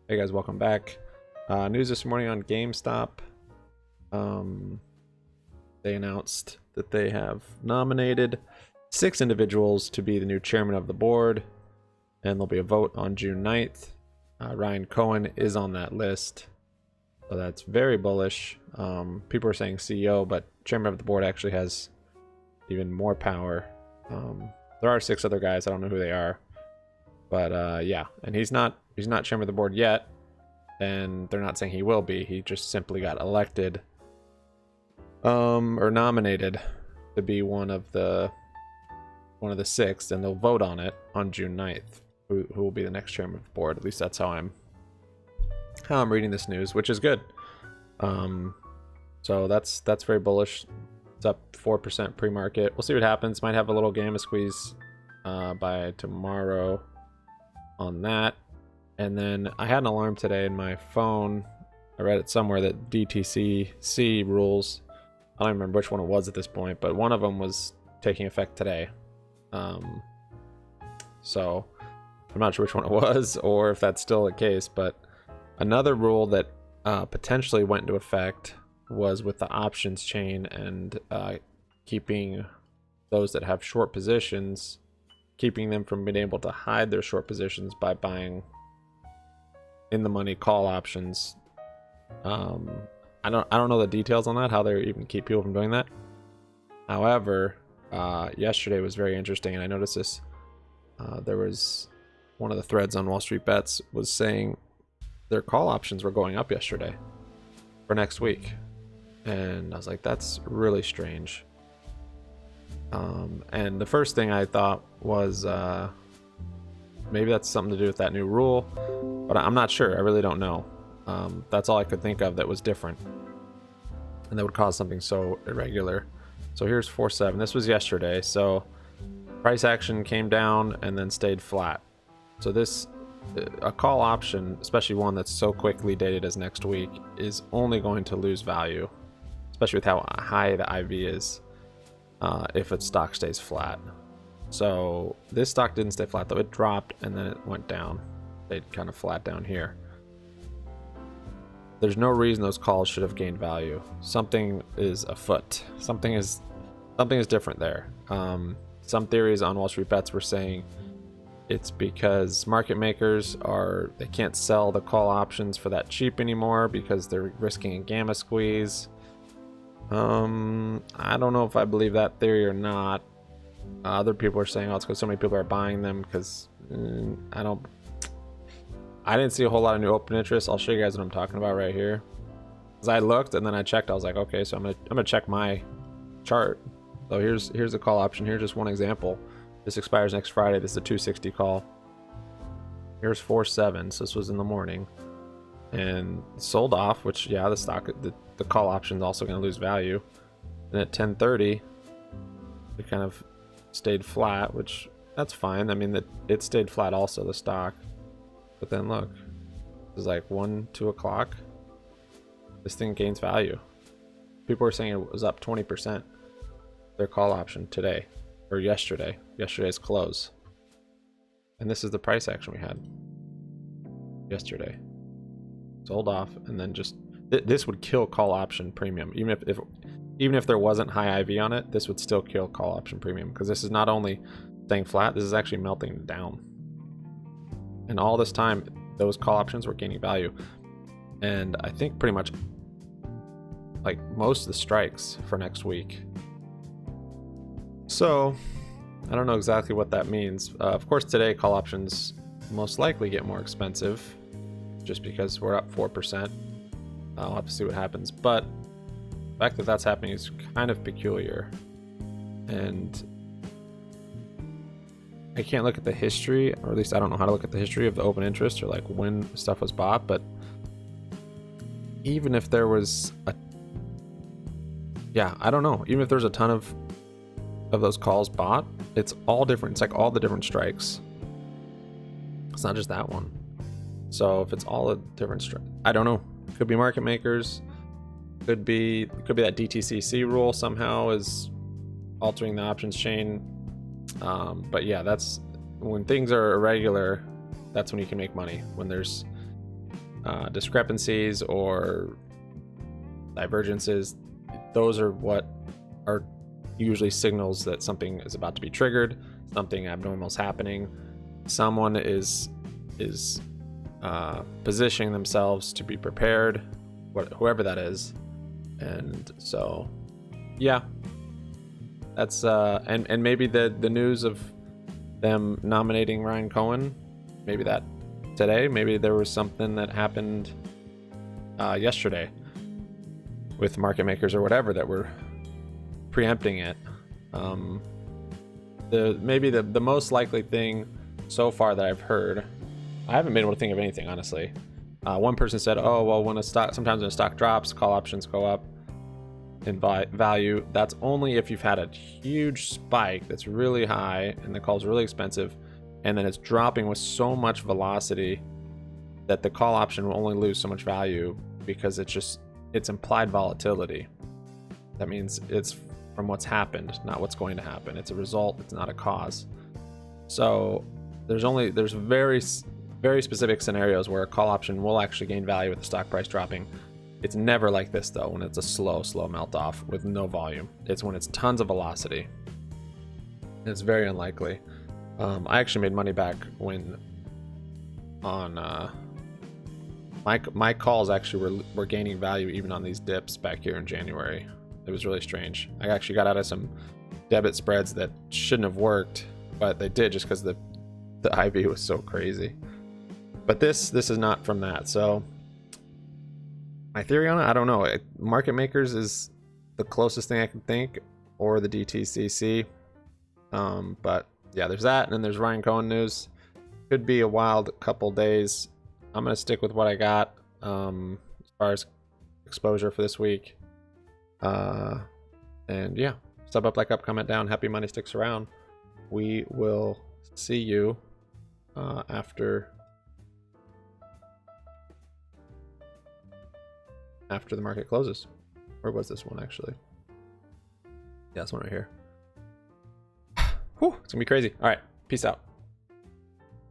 Hey guys, welcome back. News this morning on GameStop. They announced that they have nominated 6 individuals to be the new chairman of the board, and there'll be a vote on June 9th. Ryan Cohen is on that list, so that's very bullish. People are saying CEO, but chairman of the board actually has even more power. There are 6 other guys. I don't know who they are, but yeah, and he's not chairman of the board yet, and they're not saying he will be. He just simply got elected or nominated to be one of the 6, and they'll vote on it on June 9th, who will be the next chairman of the board. At least that's how I'm reading this news, which is good. So that's very bullish. It's up 4% pre-market. We'll see what happens. Might have a little gamma squeeze by tomorrow on that. And then I had an alarm today in my phone. I read it somewhere that DTCC rules, I don't remember which one it was at this point, but one of them was taking effect today. So I'm not sure which one it was or if that's still the case, but another rule that potentially went into effect was with the options chain and keeping those that have short positions, keeping them from being able to hide their short positions by buying in the money call options. I don't know the details on that, how they even keep people from doing that. However, yesterday was very interesting, and I noticed this. There was one of the threads on Wall Street Bets was saying their call options were going up yesterday for next week, and I was like, that's really strange. And the first thing I thought was maybe that's something to do with that new rule, but I'm not sure. I really don't know. That's all I could think of that was different and that would cause something so irregular. So here's 4.7. This was yesterday. So price action came down and then stayed flat. So this, a call option, especially one that's so quickly dated as next week, is only going to lose value, especially with how high the IV is, if its stock stays flat. So this stock didn't stay flat though. It dropped and then it went down. Stayed kind of flat down here. There's no reason those calls should have gained value. Something is afoot. Something is different there. Some theories on Wall Street Bets were saying it's because market makers they can't sell the call options for that cheap anymore because they're risking a gamma squeeze. I don't know if I believe that theory or not. Other people are saying, oh, it's because so many people are buying them because I didn't see a whole lot of new open interest. I'll show you guys what I'm talking about right here. As I looked and then I checked, I was like, okay, so I'm gonna check my chart. So here's the call option. Here's just one example. This expires next Friday. This is a 260 call. Here's 4.7. So this was in the morning and sold off. Which yeah, the call option is also gonna lose value. And at 10:30, it kind of stayed flat, which that's fine. I mean it stayed flat also, the stock. But then look, it was like 2 o'clock. This thing gains value. People were saying it was up 20%. Their call option today, or yesterday's close. And this is the price action we had yesterday. Sold off, and then just this would kill call option premium. Even if there wasn't high IV on it, this would still kill call option premium because this is not only staying flat, this is actually melting down. And all this time, those call options were gaining value. And I think pretty much like most of the strikes for next week. So I don't know exactly what that means. Of course, today call options most likely get more expensive just because we're up 4%. I'll have to see what happens. But the fact that that's happening is kind of peculiar. And I can't look at the history, or at least I don't know how to look at the history of the open interest or like when stuff was bought, but even if there was I don't know. Even if there's a ton of those calls bought, it's all different. It's like all the different strikes. It's not just that one. So if it's all a different strike, I don't know. Could be market makers. Could be that DTCC rule somehow is altering the options chain. But yeah, that's when things are irregular. That's when you can make money. When there's discrepancies or divergences, those are what are usually signals that something is about to be triggered, something abnormal is happening, someone is positioning themselves to be prepared, whoever that is. And so yeah, that's and maybe the news of them nominating Ryan Cohen, maybe that today, maybe there was something that happened yesterday with market makers or whatever that were preempting it. Maybe the most likely thing so far that I've heard, I haven't been able to think of anything, honestly. One person said, oh, well, sometimes when a stock drops, call options go up in value. That's only if you've had a huge spike that's really high and the call's really expensive, and then it's dropping with so much velocity that the call option will only lose so much value because it's implied volatility. That means it's from what's happened, not what's going to happen. It's a result, it's not a cause. So there's very, very specific scenarios where a call option will actually gain value with the stock price dropping. It's never like this though, when it's a slow melt off with no volume. It's when it's tons of velocity. It's very unlikely. I actually made money back when on my calls actually were gaining value even on these dips back here in January. It was really strange. I actually got out of some debit spreads that shouldn't have worked, but they did just because the IV was so crazy. But this is not from that. So my theory on it, I don't know. Market makers is the closest thing I can think, or the DTCC. But yeah, there's that, and then there's Ryan Cohen news. Could be a wild couple days. I'm gonna stick with what I got as far as exposure for this week. And yeah, sub up, like up, comment down. Happy money sticks around. We will see you after the market closes. Where was this one actually? Yeah, this one right here. Whew, it's gonna be crazy. All right, peace out.